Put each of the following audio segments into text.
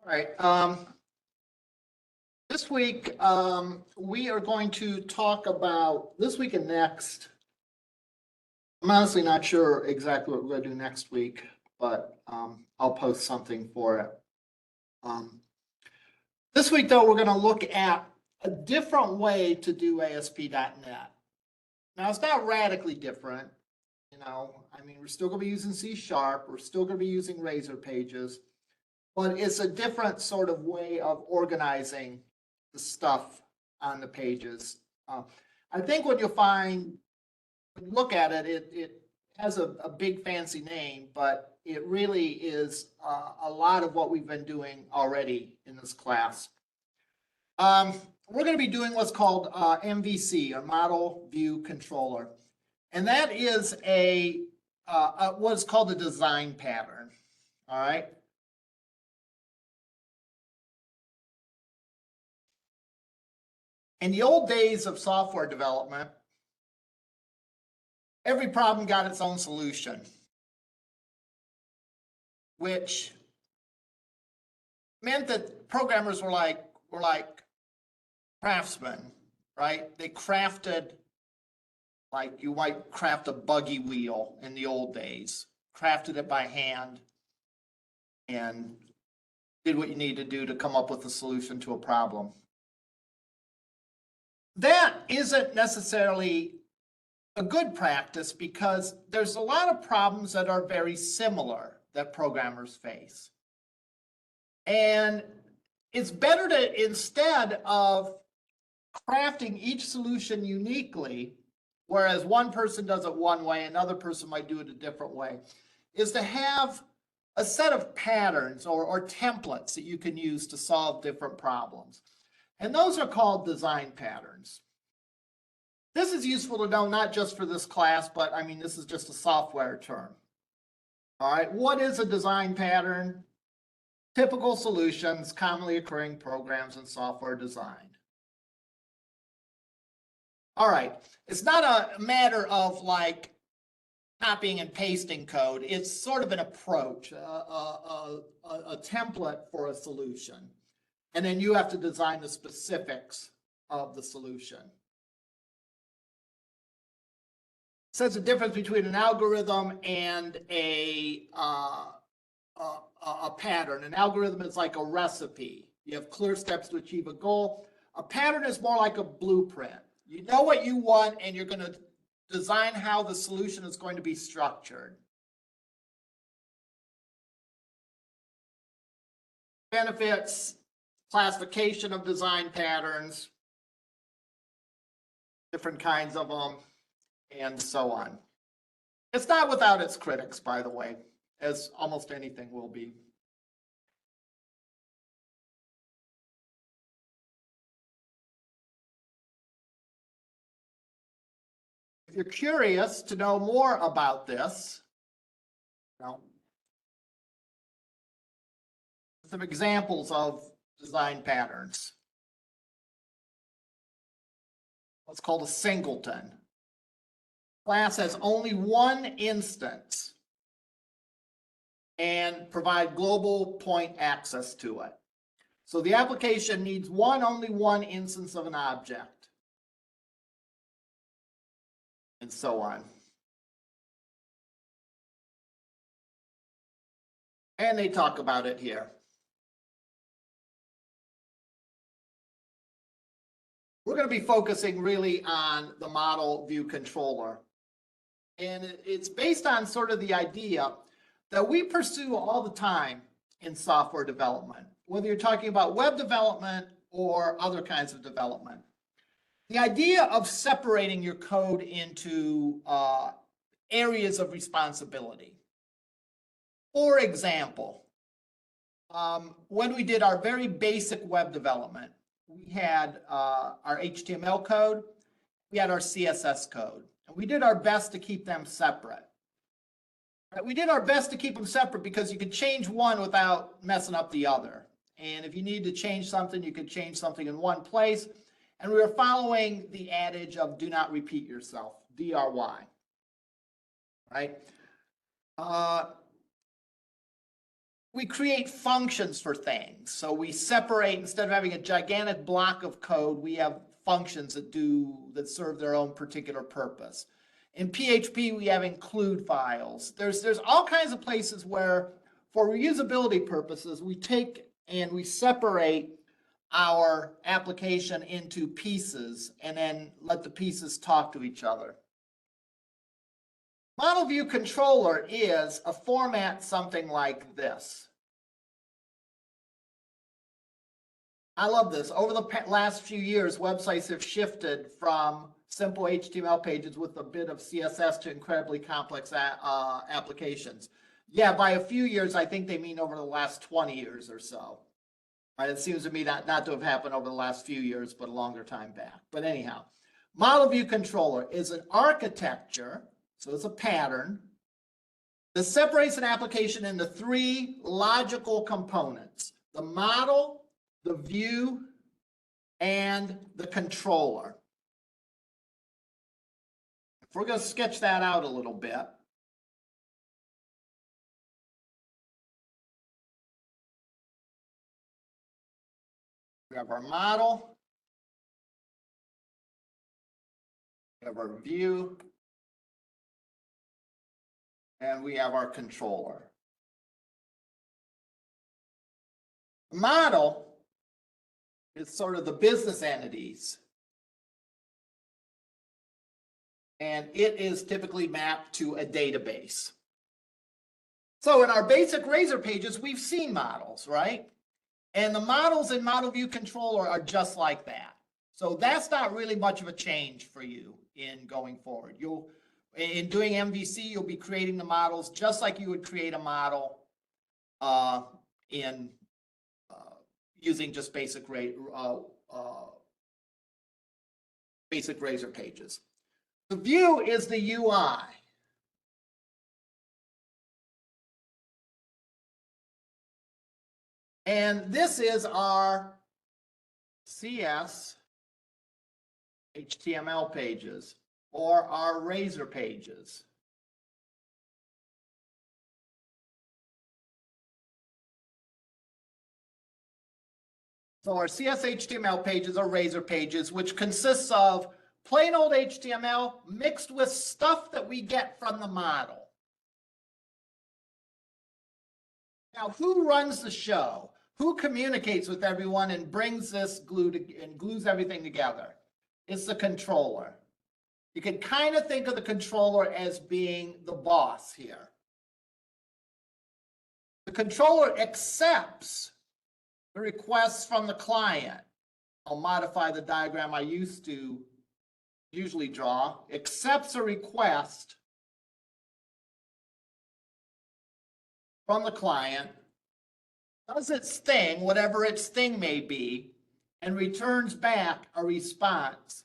All right. This week, we are going to talk about this week and next. I'm honestly not sure exactly what we're going to do next week, but I'll post something for it. This week, though, we're going to look at a different way to do ASP.NET. Now, it's not radically different. I mean, we're still going to be using C#. We're still going to be using Razor Pages. But it's a different sort of way of organizing the stuff on the pages. I think what you'll find, when you look at it, it has a big fancy name, but it really is a lot of what we've been doing already in this class. We're going to be doing what's called MVC, or Model View Controller. And that is what's called a design pattern. All right. In the old days of software development, every problem got its own solution, which meant that programmers were like craftsmen, right? They crafted, like you might craft a buggy wheel in the old days, crafted it by hand and did what you need to do to come up with a solution to a problem. That isn't necessarily a good practice because there's a lot of problems that are very similar that programmers face. And it's better to, instead of crafting each solution uniquely, whereas one person does it one way, another person might do it a different way, is to have a set of patterns or templates that you can use to solve different problems. And those are called design patterns. This is useful to know not just for this class, but I mean, this is just a software term. All right, what is a design pattern? Typical solutions, commonly occurring programs in software design. All right, it's not a matter of like copying and pasting code. It's sort of an approach, a template for a solution. And then you have to design the specifics of the solution. It says the difference between an algorithm and a pattern. An algorithm is like a recipe. You have clear steps to achieve a goal. A pattern is more like a blueprint. You know what you want, and you're going to design how the solution is going to be structured. Benefits, classification of design patterns, different kinds of them, and so on. It's not without its critics, by the way, as almost anything will be. If you're curious to know more about this, some examples of design patterns. What's called a singleton. Class has only one instance and provide global point access to it. So the application needs only one instance of an object, and so on. And they talk about it here. We're going to be focusing really on the model view controller. And it's based on sort of the idea that we pursue all the time in software development, whether you're talking about web development or other kinds of development. The idea of separating your code into areas of responsibility. For example, when we did our very basic web development, we had our HTML code, we had our CSS code, and we did our best to keep them separate. Right? We did our best to keep them separate because you could change one without messing up the other. And if you needed to change something, you could change something in one place. And we were following the adage of do not repeat yourself, DRY. Right? we create functions for things. So we separate, instead of having a gigantic block of code, we have functions that serve their own particular purpose. In PHP, we have include files. There's all kinds of places where, for reusability purposes, we take and we separate our application into pieces and then let the pieces talk to each other. Model View Controller is a format something like this. I love this. Over the last few years, websites have shifted from simple HTML pages with a bit of CSS to incredibly complex applications. Yeah, by a few years, I think they mean over the last 20 years or so. Right? It seems to me not to have happened over the last few years, but a longer time back. But anyhow, Model View Controller is an architecture, so it's a pattern, that separates an application into three logical components: the model, the view, and the controller. If we're going to sketch that out a little bit, we have our model, we have our view, and we have our controller. The model is sort of the business entities, and it is typically mapped to a database. So in our basic Razor pages, we've seen models, right? And the models in Model View Controller are just like that. So that's not really much of a change for you in going forward. In doing MVC, you'll be creating the models just like you would create a model using just basic Razor pages. The view is the UI. And this is our CS HTML pages or our Razor pages. So our CS HTML pages are Razor pages, which consists of plain old HTML mixed with stuff that we get from the model. Now, who runs the show? Who communicates with everyone and brings this and glues everything together? It's the controller. You can kind of think of the controller as being the boss here. The controller accepts the requests from the client. I'll modify the diagram I used to usually draw. Accepts a request from the client, does its thing, whatever its thing may be, and returns back a response,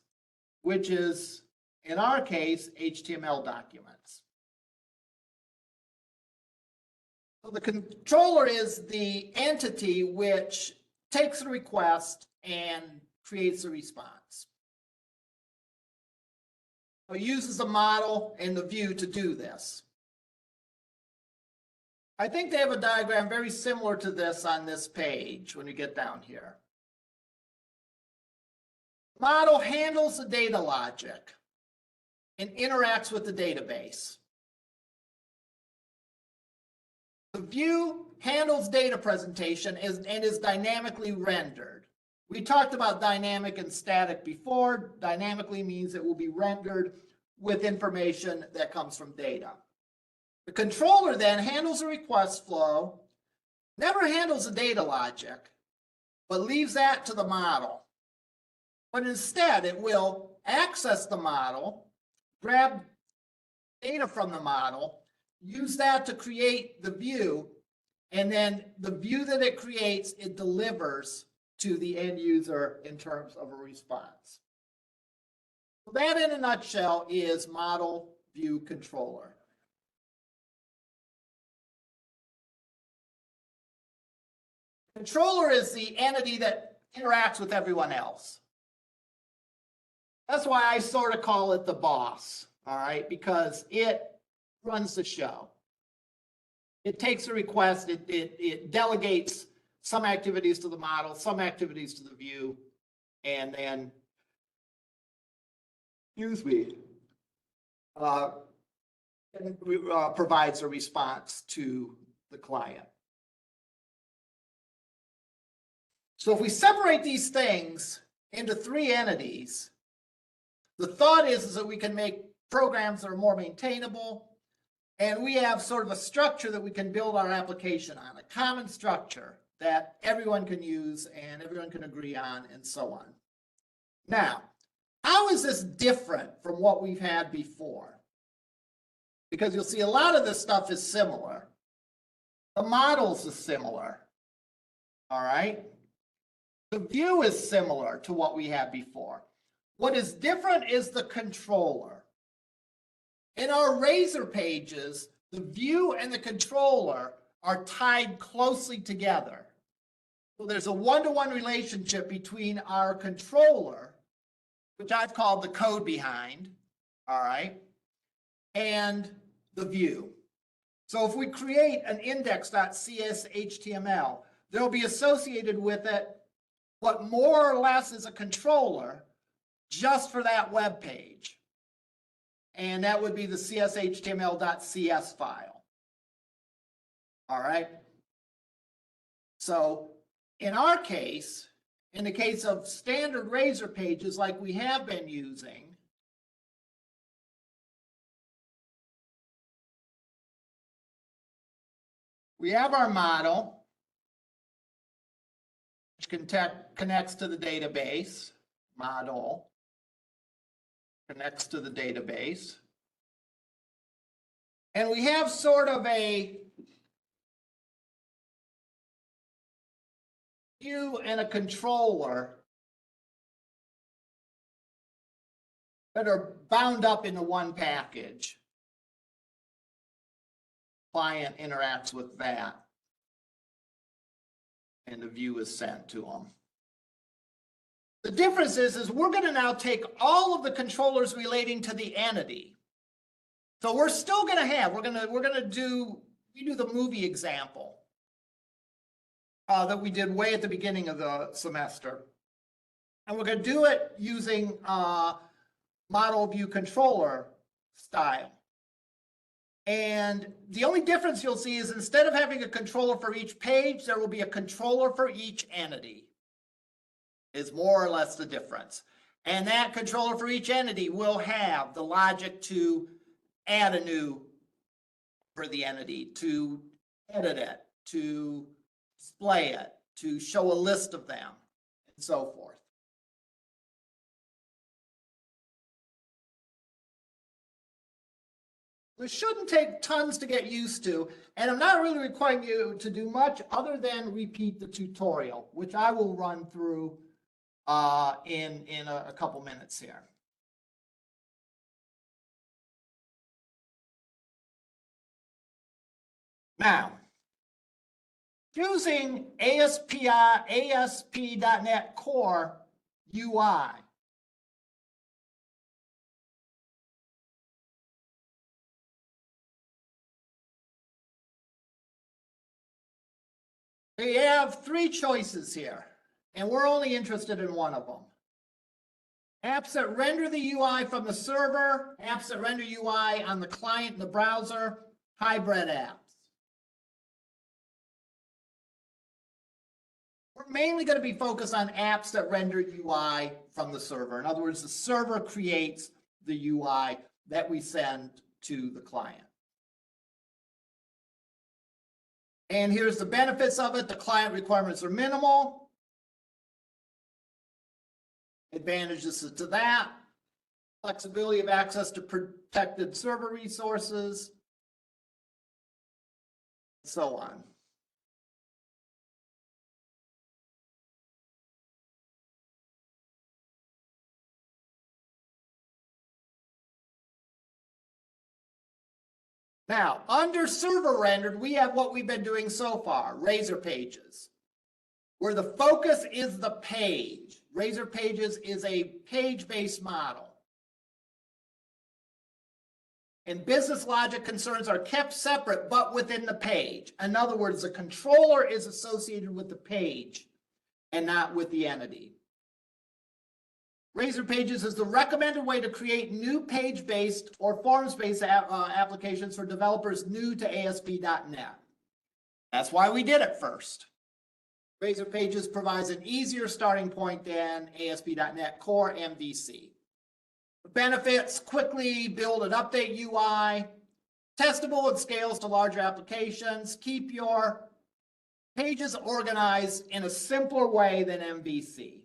which is, in our case, HTML documents. So the controller is the entity which takes the request and creates a response. So it uses the model and the view to do this. I think they have a diagram very similar to this on this page when you get down here. Model handles the data logic and interacts with the database. The view handles data presentation and is dynamically rendered. We talked about dynamic and static before. Dynamically means it will be rendered with information that comes from data. The controller then handles the request flow, never handles the data logic, but leaves that to the model. But instead, it will access the model, grab data from the model, use that to create the view, and then the view that it creates, it delivers to the end user in terms of a response. So that, in a nutshell, is Model View Controller. Controller is the entity that interacts with everyone else. That's why I sort of call it the boss, all right, because it runs the show. It takes a request, it delegates some activities to the model, some activities to the view, and then, provides a response to the client. So if we separate these things into three entities, the thought is that we can make programs that are more maintainable, and we have sort of a structure that we can build our application on, a common structure that everyone can use and everyone can agree on, and so on. Now, how is this different from what we've had before? Because you'll see a lot of this stuff is similar. The models is similar, all right? The view is similar to what we had before. What is different is the controller. In our Razor pages, the view and the controller are tied closely together. So there's a one-to-one relationship between our controller, which I've called the code behind, all right, and the view. So if we create an index.cshtml, there'll be associated with it what more or less is a controller just for that web page. And that would be the cshtml.cs file. All right. So in our case, in the case of standard Razor pages like we have been using, we have our model, which connects to the database. Model connects to the database. And we have sort of a view and a controller that are bound up into one package. Client interacts with that, and the view is sent to them. The difference is we're going to now take all of the controllers relating to the entity. So we're still going to have, we do the movie example that we did way at the beginning of the semester. And we're going to do it using model view controller style. And the only difference you'll see is instead of having a controller for each page, there will be a controller for each entity. Is more or less the difference. And that controller for each entity will have the logic to add a new for the entity, to edit it, to display it, to show a list of them, and so forth. This shouldn't take tons to get used to, and I'm not really requiring you to do much other than repeat the tutorial, which I will run through in a couple minutes here. Now, using ASP.NET Core UI. We have three choices here, and we're only interested in one of them. Apps that render the UI from the server, apps that render UI on the client in the browser, hybrid apps. We're mainly going to be focused on apps that render UI from the server. In other words, the server creates the UI that we send to the client. And here's the benefits of it. The client requirements are minimal. Advantages to that. Flexibility of access to protected server resources, and so on. Now, under server rendered, we have what we've been doing so far, Razor pages, where the focus is the page. Razor pages is a page-based model. And business logic concerns are kept separate, but within the page. In other words, the controller is associated with the page and not with the entity. Razor Pages is the recommended way to create new page-based or forms-based applications for developers new to ASP.NET. That's why we did it first. Razor Pages provides an easier starting point than ASP.NET Core MVC. Benefits: quickly build and update UI, testable and scales to larger applications, keep your pages organized in a simpler way than MVC.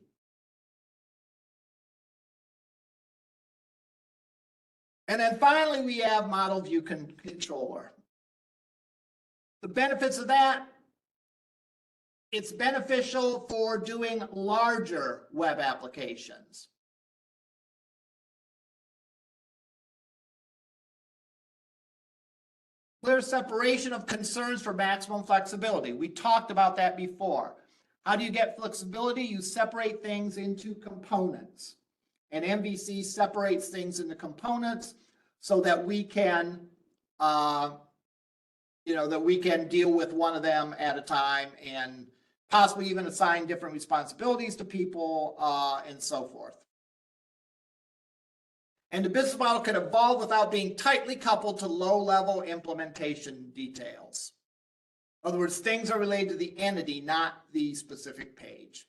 And then finally, we have Model View Controller. The benefits of that: it's beneficial for doing larger web applications. Clear separation of concerns for maximum flexibility. We talked about that before. How do you get flexibility? You separate things into components. And MVC separates things into components so that we can, that we can deal with one of them at a time and possibly even assign different responsibilities to people and so forth. And the business model can evolve without being tightly coupled to low-level implementation details. In other words, things are related to the entity, not the specific page.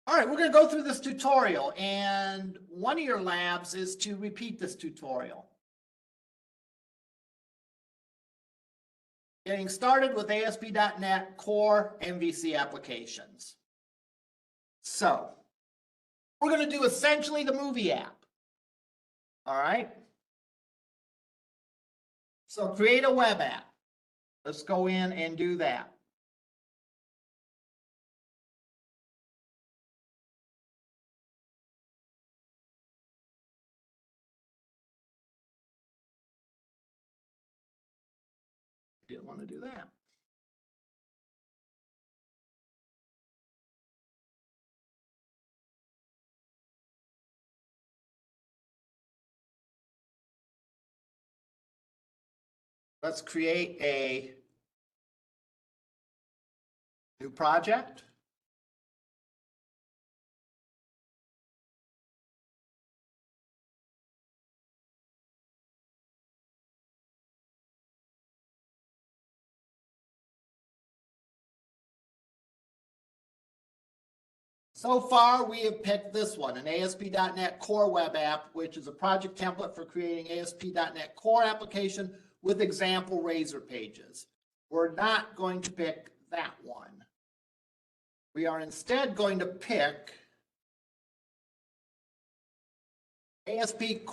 All right, we're going to go through this tutorial, and one of your labs is to repeat this tutorial. Getting started with ASP.NET Core MVC applications. So, we're going to do essentially the movie app. All right. So create a web app. Let's go in and do that. Didn't want to do that. Let's create a new project. So far, we have picked this one, an ASP.NET Core web app, which is a project template for creating ASP.NET Core application with example Razor pages. We're not going to pick that one. We are instead going to pick ASP.NET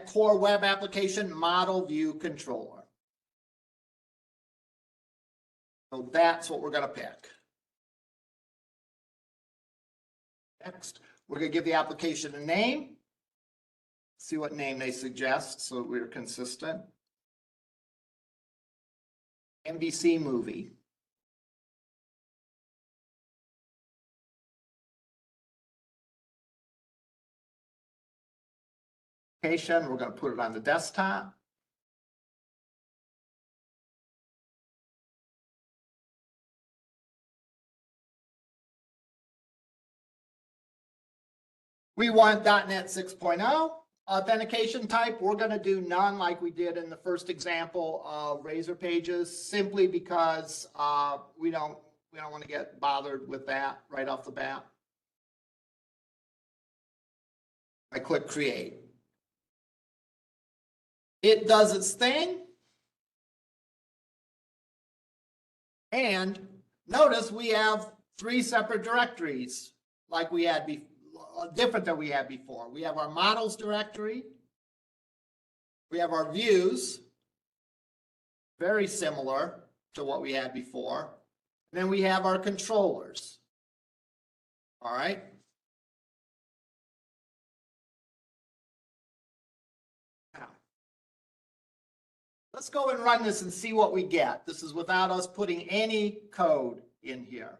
Core web application model view controller. So that's what we're going to pick. Next, we're going to give the application a name. See what name they suggest so that we're consistent. MVC movie. We're going to put it on the desktop. We want .NET 6.0 authentication type. We're going to do none like we did in the first example of Razor Pages, simply because we don't want to get bothered with that right off the bat. I click create. It does its thing. And notice we have 3 separate directories like we had before. Different than we had before. We have our models directory. We have our views, very similar to what we had before. And then we have our controllers. All right. Now, let's go and run this and see what we get. This is without us putting any code in here.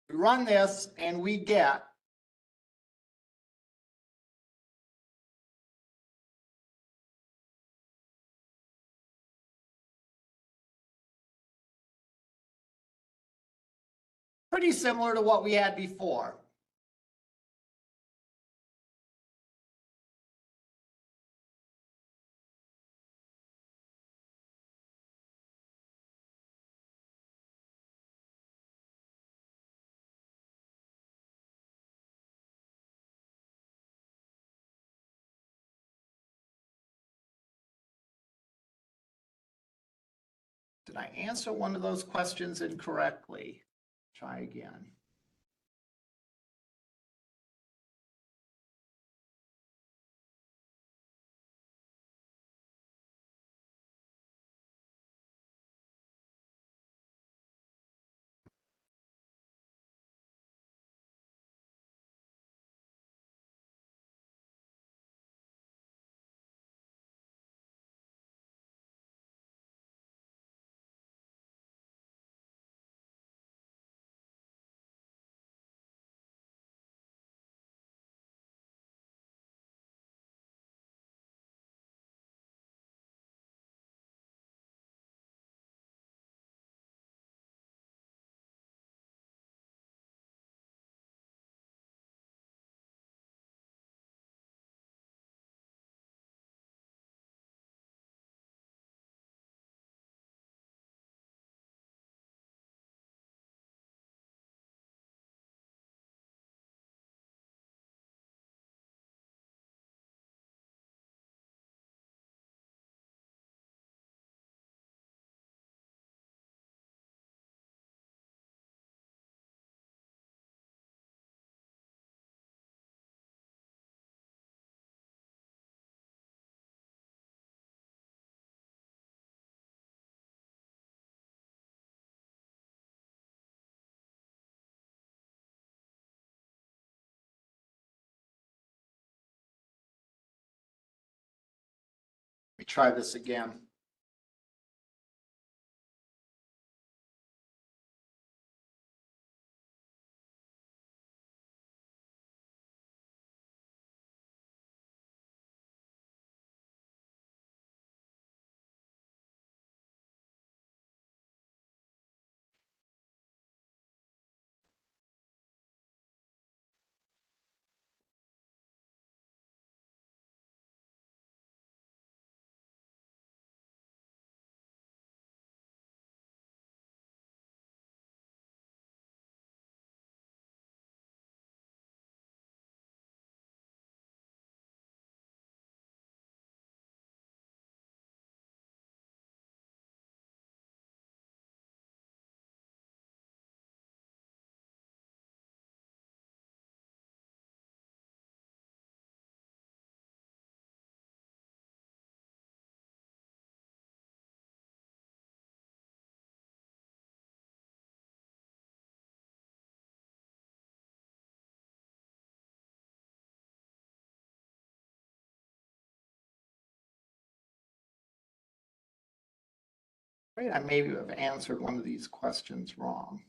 We run this and we get Pretty similar to what we had before. Did I answer one of those questions incorrectly? Try again. Let me try this again. Right, I maybe have answered one of these questions wrong.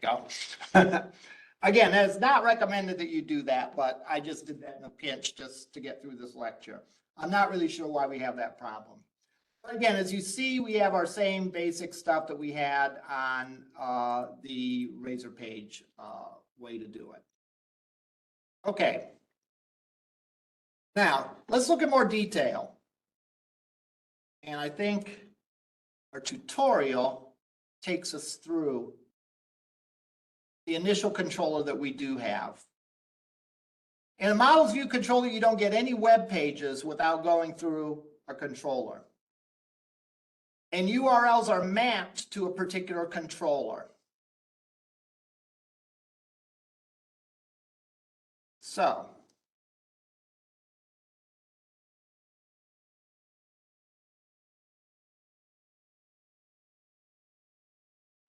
Go. Again, it's not recommended that you do that, but I just did that in a pinch just to get through this lecture. I'm not really sure why we have that problem. But again, as you see, we have our same basic stuff that we had on the Razor page way to do it. Okay. Now, let's look at more detail. And I think our tutorial takes us through the initial controller that we do have. In a models view controller, you don't get any web pages without going through a controller. And URLs are mapped to a particular controller. So,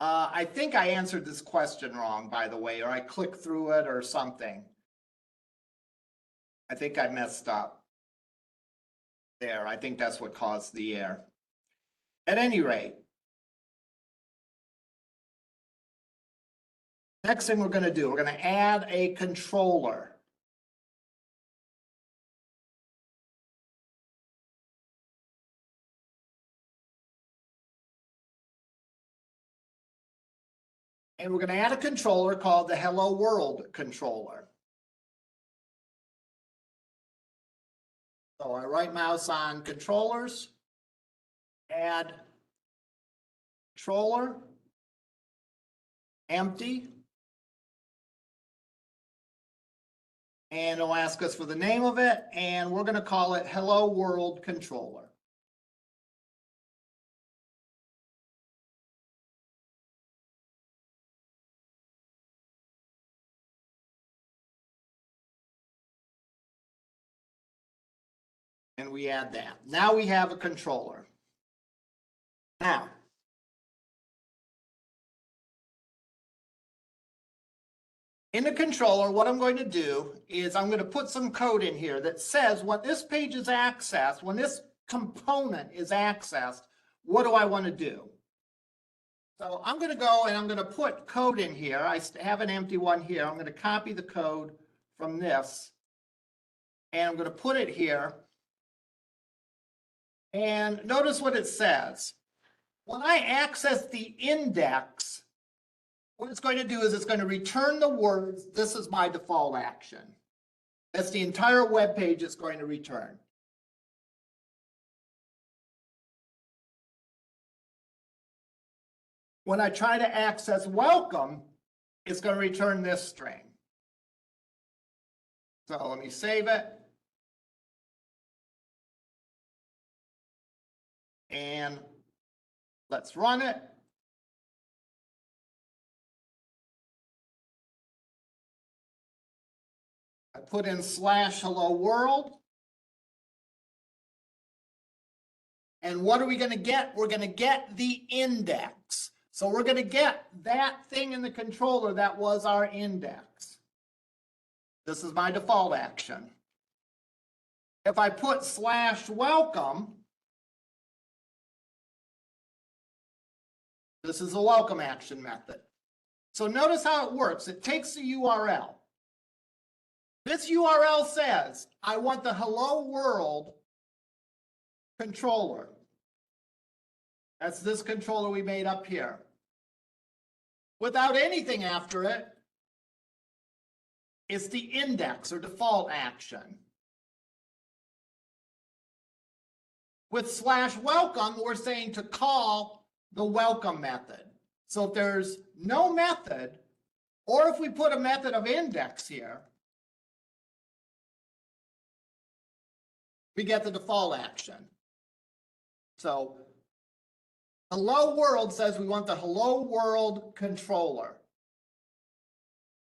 I think I answered this question wrong, by the way, or I clicked through it or something. I think I messed up there. I think that's what caused the error. At any rate, next thing we're going to do, we're going to add a controller. And we're going to add a controller called the Hello World controller. So I right mouse on controllers, add controller, empty. And it'll ask us for the name of it, and we're going to call it Hello World controller. And we add that. Now we have a controller. Now, in the controller, what I'm going to do is I'm going to put some code in here that says when this page is accessed, when this component is accessed, what do I want to do? So I'm going to go and I'm going to put code in here. I have an empty one here. I'm going to copy the code from this, and I'm going to put it here. And notice what it says. When I access the index, what it's going to do is it's going to return the words, this is my default action. That's the entire web page it's going to return. When I try to access welcome, it's going to return this string. So let me save it. And let's run it. I put in /hello world. And what are we going to get? We're going to get the index. So we're going to get that thing in the controller that was our index. This is my default action. If I put /welcome, this is a welcome action method. So notice how it works. It takes the URL. This URL says, I want the Hello World controller. That's this controller we made up here. Without anything after it, it's the index or default action. With /welcome, we're saying to call the welcome method. So if there's no method, or if we put a method of index here, we get the default action. So Hello World says we want the Hello World controller.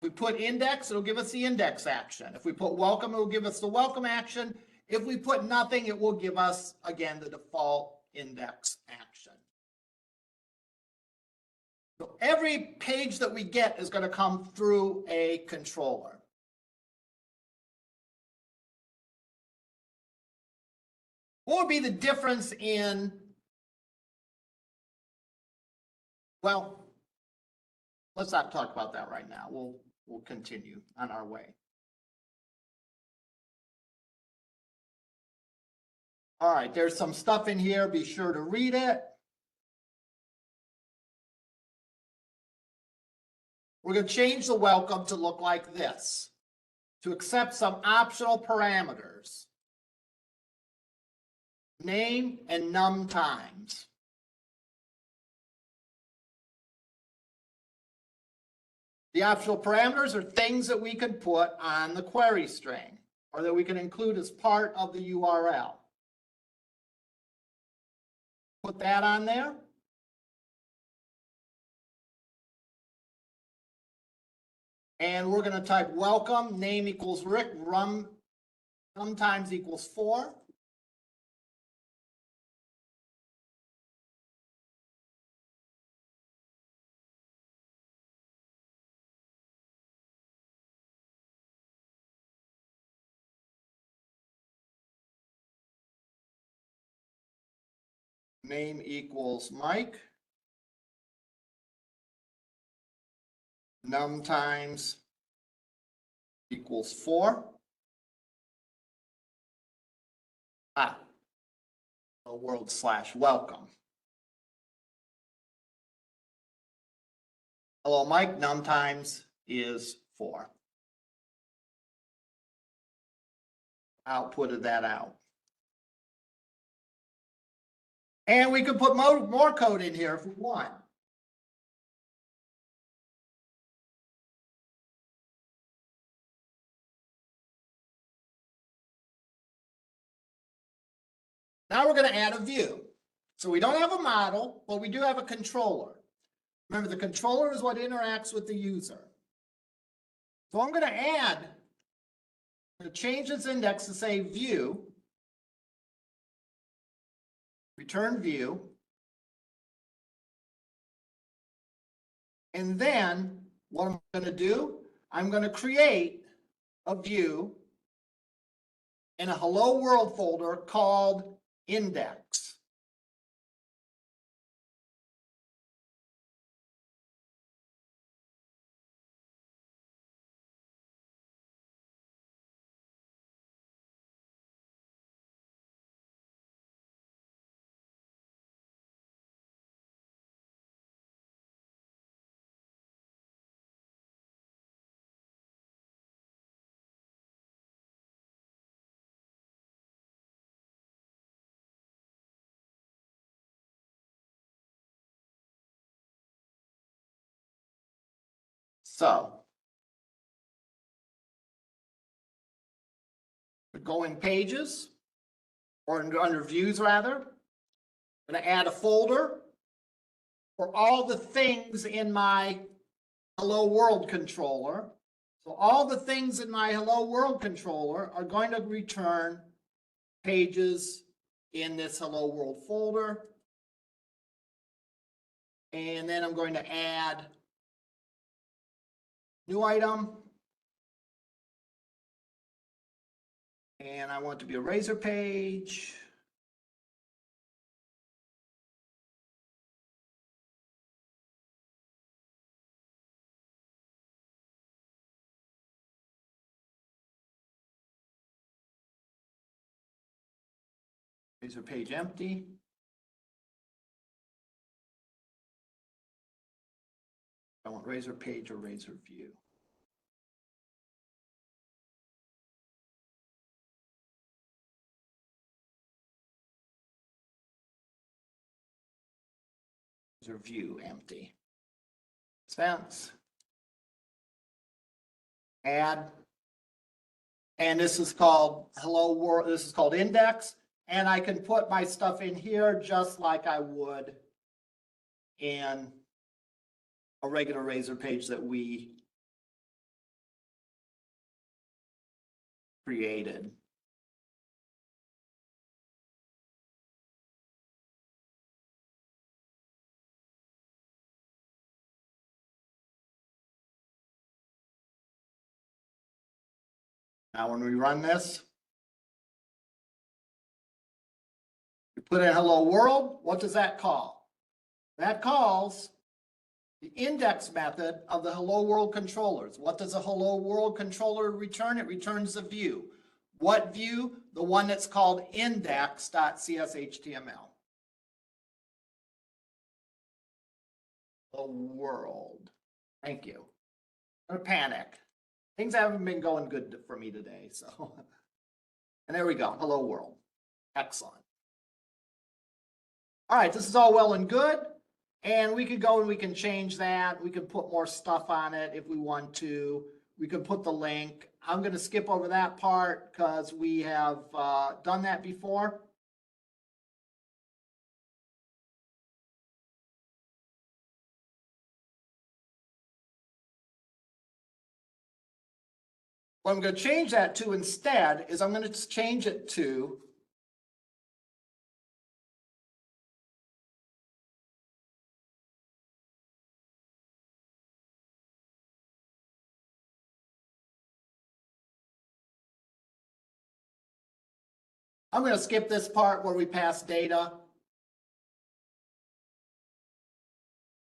If we put index, it'll give us the index action. If we put welcome, it will give us the welcome action. If we put nothing, it will give us, again, the default index action. So every page that we get is going to come through a controller. What would be the difference in, well, let's not talk about that right now. We'll continue on our way. All right, there's some stuff in here. Be sure to read it. We're going to change the welcome to look like this, to accept some optional parameters. Name and num times. The optional parameters are things that we could put on the query string or that we can include as part of the URL. Put that on there. And we're going to type welcome, name equals Rick, num times equals 4. Name equals Mike. Num times equals 4. World/welcome. Hello, Mike. Num times is 4. Outputted that out. And we could put more code in here if we want. Now we're going to add a view. So we don't have a model, but we do have a controller. Remember, the controller is what interacts with the user. So I'm going to change its index to say view, return view, and then what I'm going to do, I'm going to create a view in a hello world folder called index. So go in pages or under views rather. I'm going to add a folder for all the things in my hello world controller. So all the things in my hello world controller are going to return pages in this hello world folder. And then I'm going to add new item. And I want it to be a razor page. Razor page empty. I want razor page or razor view. Razor view empty. Expense. Add. And this is called hello world. This is called index. And I can put my stuff in here just like I would in a regular razor page that we created. Now, when we run this, we put in hello world. What does that call? That calls the index method of the hello world controllers. What does a hello world controller return? It returns a view. What view? The one that's called index.cshtml. The world. Thank you. I'm gonna panic. Things haven't been going good for me today, so. And there we go. Hello world. Excellent. All right, this is all well and good. And we could go and we can change that. We can put more stuff on it if we want to. We could put the link. I'm going to skip over that part because we have done that before. What I'm going to change that to instead is I'm going to change it to I'm going to skip this part where we pass data.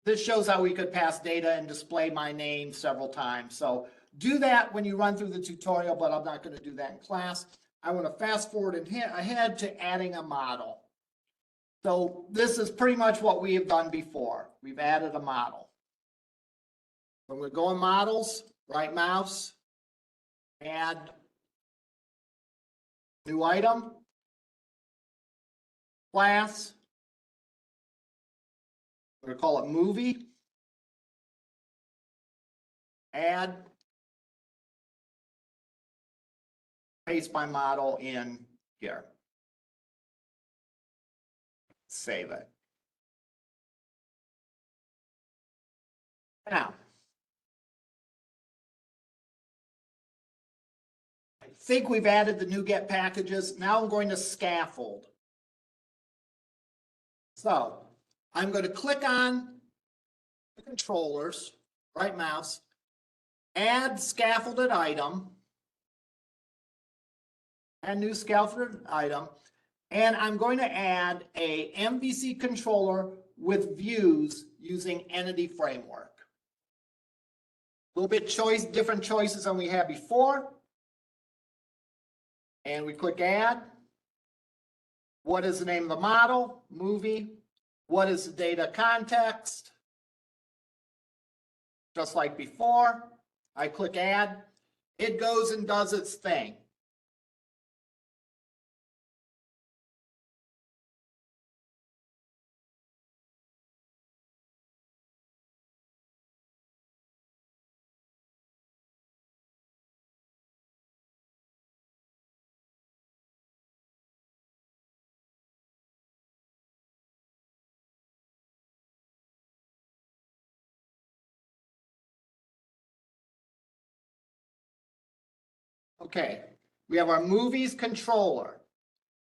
This shows how we could pass data and display my name several times. So do that when you run through the tutorial, but I'm not going to do that in class. I want to fast forward ahead to adding a model. So this is pretty much what we have done before. We've added a model. I'm going to go in models, right mouse, add new item, class. We're going to call it movie. Add. Paste my model in here. Save it. Now, I think we've added the NuGet packages. Now I'm going to scaffold. So I'm going to click on the controllers, right mouse, add scaffolded item, add new scaffolded item, and I'm going to add a MVC controller with views using Entity Framework. A little bit different choices than we had before. And we click add. What is the name of the model? Movie. What is the data context? Just like before, I click add. It goes and does its thing. Okay, we have our movies controller.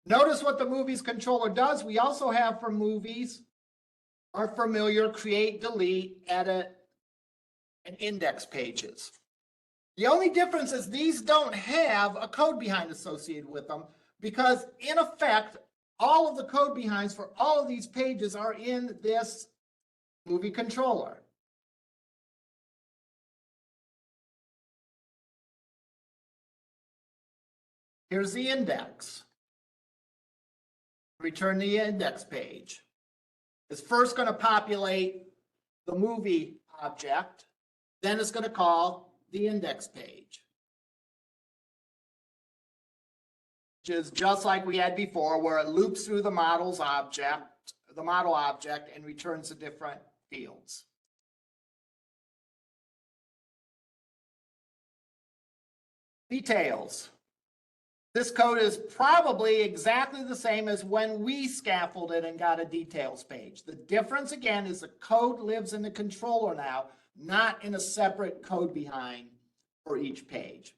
Notice what the movies controller does. We also have for movies our familiar create, delete, edit, and index pages. The only difference is these don't have a code behind associated with them because in effect, all of the code behinds for all of these pages are in this movie controller. Here's the index. Return the index page. It's first going to populate the movie object, then it's going to call the index page, which is just like we had before, where it loops through the model object, and returns the different fields. Details. This code is probably exactly the same as when we scaffolded and got a details page. The difference again is the code lives in the controller now, not in a separate code behind for each page.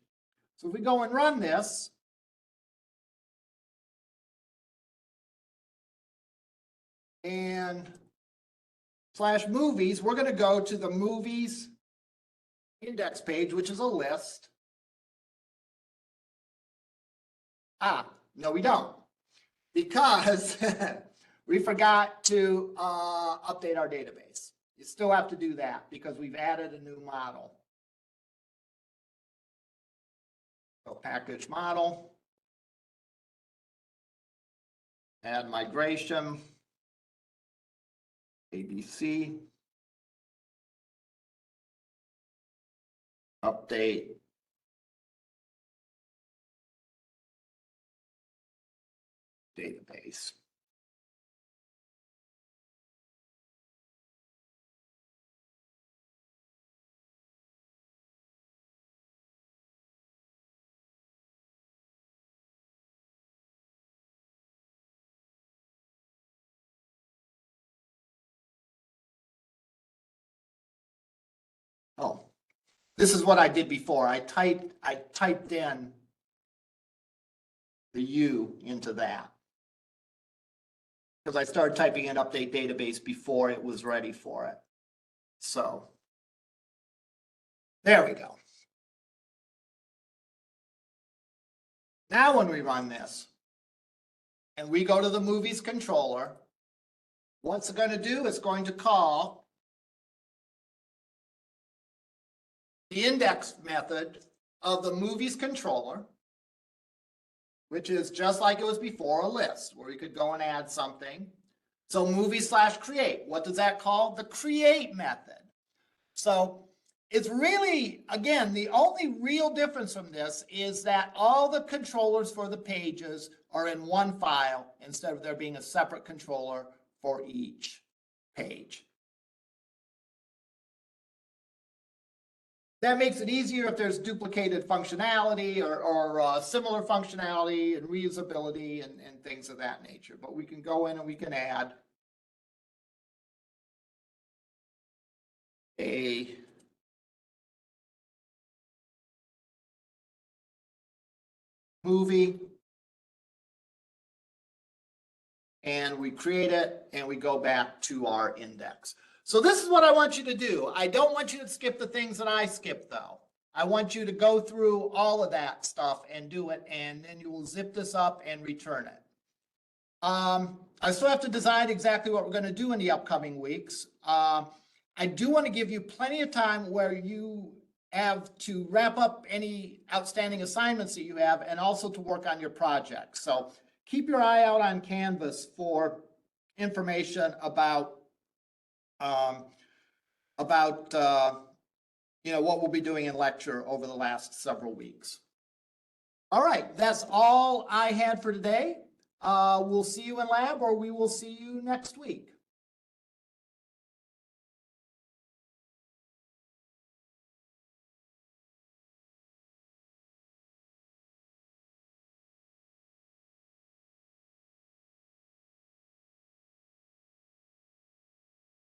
So if we go and run this, and /movies, we're going to go to the movies index page, which is a list. No, we don't, because we forgot to update our database. You still have to do that because we've added a new model. So package model, add migration, ABC, update, database. Oh, this is what I did before. I typed in the U into that. Because I started typing in update database before it was ready for it. So there we go. Now when we run this and we go to the movies controller, what's it going to do? It's going to call the index method of the movies controller, which is just like it was before, a list where you could go and add something. So movie/create, what does that call? The create method. So it's really, again, the only real difference from this is that all the controllers for the pages are in one file instead of there being a separate controller for each page. That makes it easier if there's duplicated functionality or similar functionality and reusability and things of that nature. But we can go in and we can add a movie, and we create it and we go back to our index. So this is what I want you to do. I don't want you to skip the things that I skipped though. I want you to go through all of that stuff and do it, and then you will zip this up and return it. I still have to decide exactly what we're going to do in the upcoming weeks. I do want to give you plenty of time where you have to wrap up any outstanding assignments that you have and also to work on your project. So keep your eye out on Canvas for information about what we'll be doing in lecture over the last several weeks. All right, that's all I had for today. We'll see you in lab, or we will see you next week.